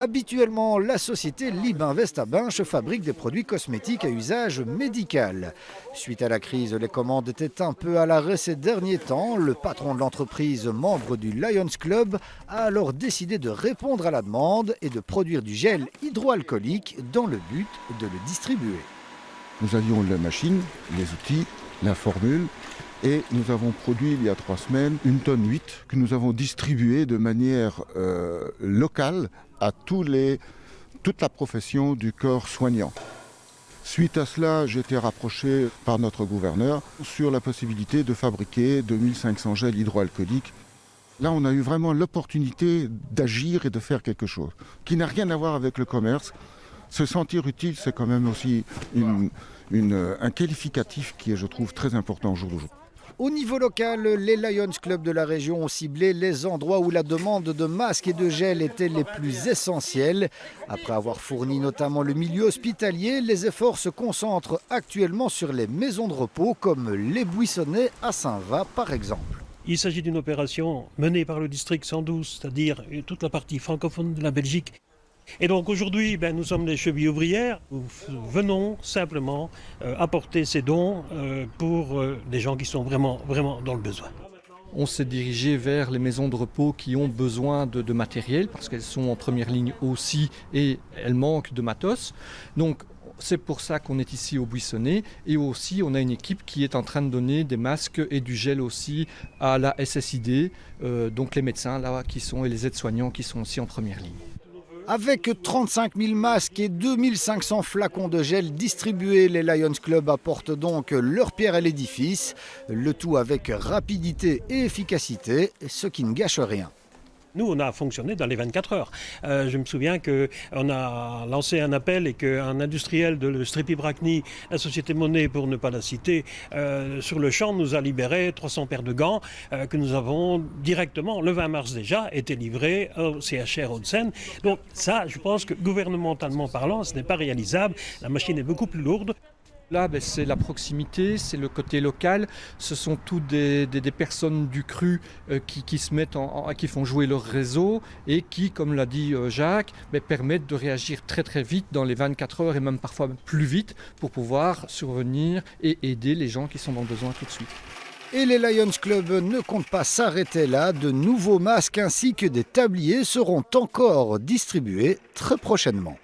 Habituellement, la société Libinvest à Binche fabrique des produits cosmétiques à usage médical. Suite à la crise, les commandes étaient un peu à l'arrêt ces derniers temps. Le patron de l'entreprise, membre du Lions Club, a alors décidé de répondre à la demande et de produire du gel hydroalcoolique dans le but de le distribuer. Nous avions la machine, les outils, la formule et nous avons produit il y a 3 semaines 1,8 tonne que nous avons distribué de manière locale à toute la profession du corps soignant. Suite à cela, j'ai été rapproché par notre gouverneur sur la possibilité de fabriquer 2500 gels hydroalcooliques. Là, on a eu vraiment l'opportunité d'agir et de faire quelque chose qui n'a rien à voir avec le commerce. Se sentir utile, c'est quand même aussi un qualificatif qui est, je trouve, très important au jour d'aujourd'hui. Au niveau local, les Lions Club de la région ont ciblé les endroits où la demande de masques et de gel était les plus essentielles. Après avoir fourni notamment le milieu hospitalier, les efforts se concentrent actuellement sur les maisons de repos comme les Buissonnets à Saint-Va par exemple. Il s'agit d'une opération menée par le district 112, c'est-à-dire toute la partie francophone de la Belgique. Et donc aujourd'hui, nous sommes les chevilles ouvrières. Nous venons simplement apporter ces dons pour des gens qui sont vraiment dans le besoin. On s'est dirigé vers les maisons de repos qui ont besoin de matériel parce qu'elles sont en première ligne aussi et elles manquent de matos. Donc c'est pour ça qu'on est ici au Buissonnet et aussi on a une équipe qui est en train de donner des masques et du gel aussi à la SSID, donc les médecins là qui sont et les aides-soignants qui sont aussi en première ligne. Avec 35 000 masques et 2500 flacons de gel distribués, les Lions Club apportent donc leur pierre à l'édifice, le tout avec rapidité et efficacité, ce qui ne gâche rien. Nous, on a fonctionné dans les 24 heures. Je me souviens qu'on a lancé un appel et qu'un industriel de Strepy-Bracny, la société Monet pour ne pas la citer, sur le champ nous a libéré 300 paires de gants que nous avons directement, le 20 mars déjà, été livrés au CHR Hauts-de-Seine. Donc ça, je pense que gouvernementalement parlant, ce n'est pas réalisable. La machine est beaucoup plus lourde. Là, c'est la proximité, c'est le côté local. Ce sont toutes des personnes du cru qui se mettent qui font jouer leur réseau et qui, comme l'a dit Jacques, permettent de réagir très vite dans les 24 heures et même parfois plus vite pour pouvoir survenir et aider les gens qui sont dans le besoin tout de suite. Et les Lions Club ne comptent pas s'arrêter là. De nouveaux masques ainsi que des tabliers seront encore distribués très prochainement.